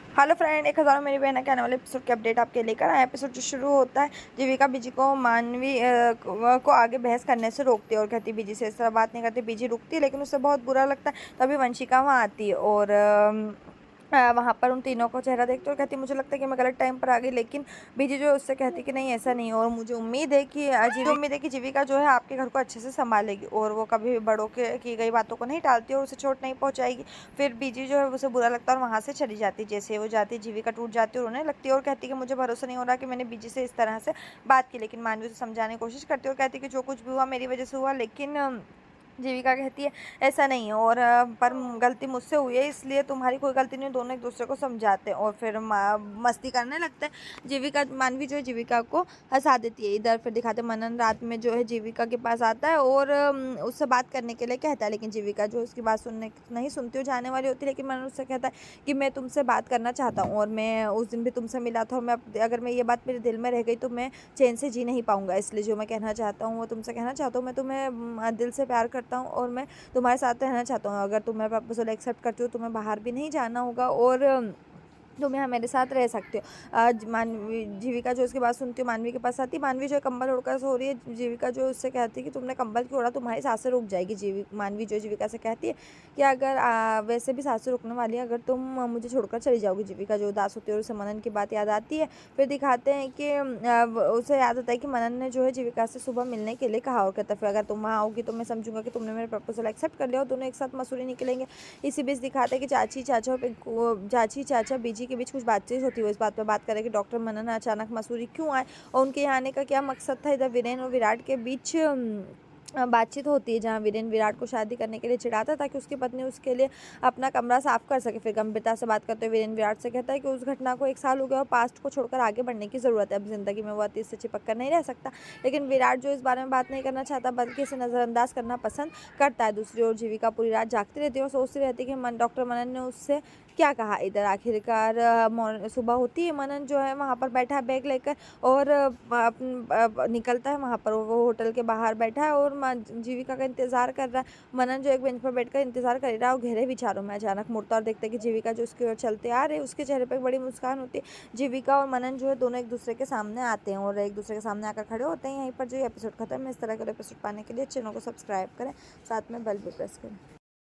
Hello friend, 1000 मेरी बहन के आने वाले एपिसोड की अपडेट आपके लेकर आए। एपिसोड जो शुरू होता है, जीविका बीजी को मानवी को आगे बहस करने से रोकती है और कहती है बीजी से इस तरह बात नहीं करती। बीजी रुकती है लेकिन उसे बहुत बुरा लगता है। तभी वंशिका वहाँ आती है और वहाँ पर उन तीनों को चेहरा देखती है और कहती है मुझे लगता है कि मैं गलत टाइम पर आ गई। लेकिन बीजी जो है उससे कहती है कि नहीं, ऐसा नहीं है और मुझे उम्मीद है कि जीविका जो है आपके घर को अच्छे से संभालेगी और वो कभी भी बड़ों के की गई बातों को नहीं टालती और उसे चोट नहीं पहुँचाएगी। फिर बीजी जो है उसे बुरा लगता है और वहाँ से चली जाती है। जैसे वो जाती है, जीविका टूट जाती है और रोने लगती है और कहती है कि मुझे भरोसा नहीं हो रहा कि मैंने बीजी से इस तरह से बात की। लेकिन मानवी उसे समझाने की कोशिश करती है और कहती है कि जो कुछ भी हुआ मेरी वजह से हुआ। लेकिन जीविका कहती है ऐसा नहीं है और पर गलती मुझसे हुई है, इसलिए तुम्हारी कोई गलती नहीं है। दोनों एक दूसरे को समझाते हैं और फिर मस्ती करने लगते हैं। मानवी जो है जीविका को हंसा देती है। इधर फिर दिखाते मनन रात में जो है जीविका के पास आता है और उससे बात करने के लिए कहता है। लेकिन जीविका जो उसकी बात सुनने नहीं सुनती हो जाने वाली होती है। लेकिन मनन उससे कहता है कि मैं तुमसे बात करना चाहता हूँ और मैं उस दिन भी तुमसे मिला था और अगर मैं ये बात मेरे दिल में रह गई तो मैं चैन से जी नहीं पाऊंगा। इसलिए जो मैं कहना चाहता हूँ वो तुमसे कहना चाहता हूँ। मैं तुम्हें दिल से प्यार करता हूँ और मैं तुम्हारे साथ रहना चाहता हूँ। अगर तुम मेरा प्रपोजल एक्सेप्ट करती हो, तुम्हें बाहर भी नहीं जाना होगा और तुम यहाँ मेरे साथ रह सकते हो। मानवी जीविका जो उसकी बात सुनती है मानवी के पास आती है। मानवी जो है कंबल ओढ़कर सो रही है। जीविका जो उससे कहती है कि तुमने कंबल क्यों ओढ़ा, तुम्हारी सांसें रुक जाएगी। मानवी जो जीविका से कहती है कि अगर वैसे भी सांसें रुकने वाली है, अगर तुम मुझे छोड़कर चली जाओगी। जीविका जो उदास होती है और उसे मनन की बात याद आती है। फिर दिखाते हैं कि उसे याद आता है कि मनन ने जो है जीविका से सुबह मिलने के लिए कहा और कहता है फिर अगर तुम वहाँ आओगी तो मैं समझूंगा कि तुमने मेरा प्रपोजल एक्सेप्ट कर लिया और दोनों एक साथ मसूरी निकलेंगे। इसी बीच दिखाते हैं कि चाची चाचा बीजी के बीच कुछ बातचीत होती है। इस बात पर बात करें कि डॉक्टर मनन अचानक मसूरी क्यों आए और उनके यहाँ आने का क्या मकसद था। इधर वीरेन और विराट के बीच बातचीत होती है, जहाँ वीरेन विराट को शादी करने के लिए चिढ़ाता ताकि उसकी पत्नी उसके लिए अपना कमरा साफ कर सके। फिर गंभीरता से बात करते हुए वीरेन विराट से कहता है कि उस घटना को 1 साल हो गया और पास्ट को छोड़कर आगे बढ़ने की ज़रूरत है। अब जिंदगी में वो अतीत से चिपक कर नहीं रह सकता। लेकिन विराट जो इस बारे में बात नहीं करना चाहता बल्कि इसे नज़रअंदाज करना पसंद करता है। दूसरी ओर जीविका पूरी रात जागती रहती है और सोचती रहती है कि डॉक्टर मनन ने उससे क्या कहा। इधर आखिरकार सुबह होती है। मनन जो है वहाँ पर बैठा है बैग लेकर और निकलता है। वहाँ पर वो होटल के बाहर बैठा है और जीविका का इंतजार कर रहा है। मनन जो एक बेंच पर बैठकर इंतजार कर रहा है और गहरे विचारों में अचानक मुड़ता और देखता है कि जीविका जो उसकी ओर चलते आ रहे, उसके चेहरे पर एक बड़ी मुस्कान होती है। जीविका और मनन जो है दोनों एक दूसरे के सामने आते हैं और एक दूसरे के सामने आकर खड़े होते हैं। यहीं पर जो एपिसोड खत्म है। इस तरह के एपिसोड पाने के लिए चैनल को सब्सक्राइब करें, साथ में बेल भी प्रेस करें।